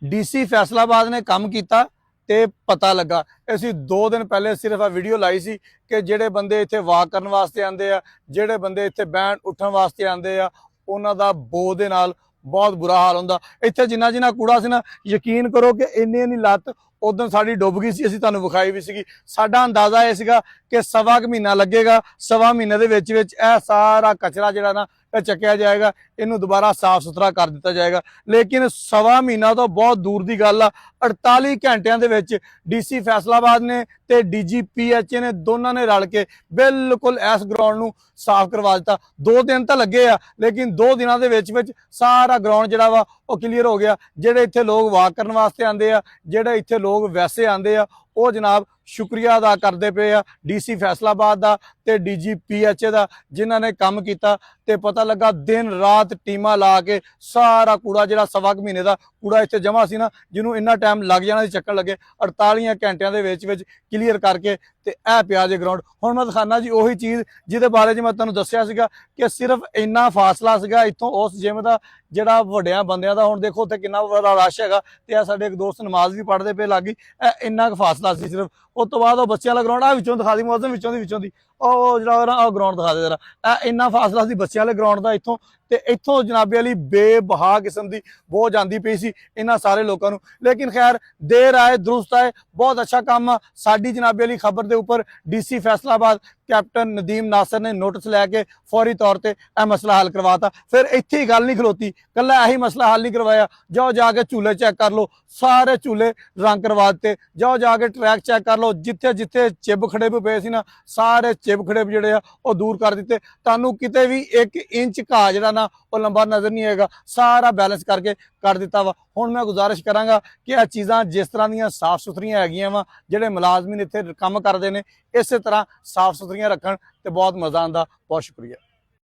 DC Faisalabad ने काम किया ਤੇ ਪਤਾ ਲੱਗਾ। ਅਸੀਂ 2 ਦਿਨ ਪਹਿਲੇ ਸਿਰਫ ਆ ਵੀਡੀਓ ਲਾਈ ਸੀ ਕਿ ਜਿਹੜੇ ਬੰਦੇ ਇੱਥੇ ਵਾਕ ਕਰਨ ਵਾਸਤੇ ਆਉਂਦੇ ਆ, ਜਿਹੜੇ ਬੰਦੇ ਇੱਥੇ ਬਹਿਣ ਉੱਠਣ ਵਾਸਤੇ ਆਉਂਦੇ ਆ, ਉਹਨਾਂ ਦਾ ਬੋ ਦੇ ਨਾਲ ਬਹੁਤ ਬੁਰਾ ਹਾਲ ਹੁੰਦਾ। ਇੱਥੇ ਜਿੰਨਾ ਜਿੰਨਾ ਕੂੜਾ ਸੀ ਨਾ, ਯਕੀਨ ਕਰੋ ਕਿ ਇੰਨੀ ਲੱਤ ਉਦੋਂ ਸਾਡੀ ਡੁੱਬ ਗਈ ਸੀ। ਅਸੀਂ ਤੁਹਾਨੂੰ ਵਿਖਾਈ ਵੀ ਸੀਗੀ। ਸਾਡਾ ਅੰਦਾਜ਼ਾ ਇਹ ਸੀਗਾ ਕਿ ਸਵਾ ਕੁ ਮਹੀਨਾ ਲੱਗੇਗਾ, ਸਵਾ ਮਹੀਨੇ ਦੇ ਵਿੱਚ ਇਹ ਸਾਰਾ ਕਚਰਾ ਜਿਹੜਾ ਨਾ ਇਹ ਚੱਕਿਆ ਜਾਏਗਾ, ਇਹਨੂੰ ਦੁਬਾਰਾ ਸਾਫ਼ ਸੁਥਰਾ ਕਰ ਦਿੱਤਾ ਜਾਏਗਾ। ਲੇਕਿਨ ਸਵਾ ਮਹੀਨਾ ਤੋਂ ਬਹੁਤ ਦੂਰ ਦੀ ਗੱਲ ਆ। 48 ਘੰਟਿਆਂ ਦੇ ਵਿੱਚ ਡੀਸੀ फैसलाबाद ने ਤੇ DGPH ਨੇ ਦੋਨਾਂ ਨੇ ਰਲ ਕੇ ਬਿਲਕੁਲ ਇਸ ਗਰਾਊਂਡ ਨੂੰ ਸਾਫ਼ ਕਰਵਾ ਦਿੱਤਾ। 2 ਦਿਨ ਤਾਂ ਲੱਗੇ ਆ, ਲੇਕਿਨ 2 ਦਿਨਾਂ ਦੇ ਵਿੱਚ ਸਾਰਾ ਗਰਾਊਂਡ ਜਿਹੜਾ ਵਾ ਉਹ ਕਲੀਅਰ ਹੋ ਗਿਆ। ਜਿਹੜੇ ਇੱਥੇ ਲੋਕ ਵਾਕ ਕਰਨ ਵਾਸਤੇ ਆਉਂਦੇ ਆ, ਜਿਹੜੇ ਇੱਥੇ ਲੋਕ ਵੈਸੇ ਆਉਂਦੇ ਆ, ਉਹ ਜਨਾਬ शुक्रिया अदा करते पे आ ਡੀਸੀ फैसलाबाद का ते DGPH का, जिन्हों ने काम किया। ते पता लगा दिन रात टीमां ला के सारा कूड़ा जो सवा महीने का कूड़ा इतने जमा सी ना, जिन्हों इन्ना टाइम लग जाना सी चक्कन लगे, 48 घंटिया के क्लीयर करके ते ए पिया जे ग्राउंड। हुण मैं दिखाना जी उही चीज़ जिहदे बारे मैं तुहानूं दस्सिया सीगा कि सिर्फ इन्ना फासला सीगा इत्थों उस जिम का जिहड़ा वड्डियां बंदियां दा। हुण देखो उत्थे किन्ना बड़ा रश हैगा ते साडे एक दोस्त नमाज भी पढ़दे पे लागी। इन्ना फासला सी सिर्फ। उस तो बाद बच्चों वाला ग्राउंड विचों दिखा दी मौसम विचों दी ग्राउंड दिखा दे जरा। इन्ना फासला सी बच्चों वाले ग्राउंड का इत्थों ते इत्थों जनाबे वाली बेबहा किस्म की बहुत जाती पई सी इन्हां सारे लोगों नूं। लेकिन खैर देर आए दुरुस्त आए, बहुत अच्छा काम आ। साडी जनाबे वाली खबर के उपर ਡੀਸੀ फैसलाबाद कैप्टन नदीम नासर ने नोटिस लैके फौरी तौर पर यह मसला हल करवाता। फिर इत्थे गल नहीं खलोती, कल्ला यही मसला हल नहीं करवाया। जाओ जाके झूले चेक कर लो, सारे झूले रंग करवा दिते। जाओ जाके ट्रैक चेक कर लो, जिथे जिथे चिब खड़े पे सी ना, सारे चिब खड़े जिहड़े आ वो दूर कर दिते। तुहानूं किते भी 1 इंच घाह जिहड़ा ना वो लंबा नज़र नहीं आएगा, सारा बैलेंस करके कर दिता वा। हुण मैं गुजारिश करांगा कि यह चीज़ां जिस तरह दीयां साफ सुथरियां हैगियां वा, जिहड़े मुलाजमीन इत्थे काम करदे ने इस तरह साफ सुथरियां रखण ते बहुत मज़ा आंदा। बहुत शुक्रिया।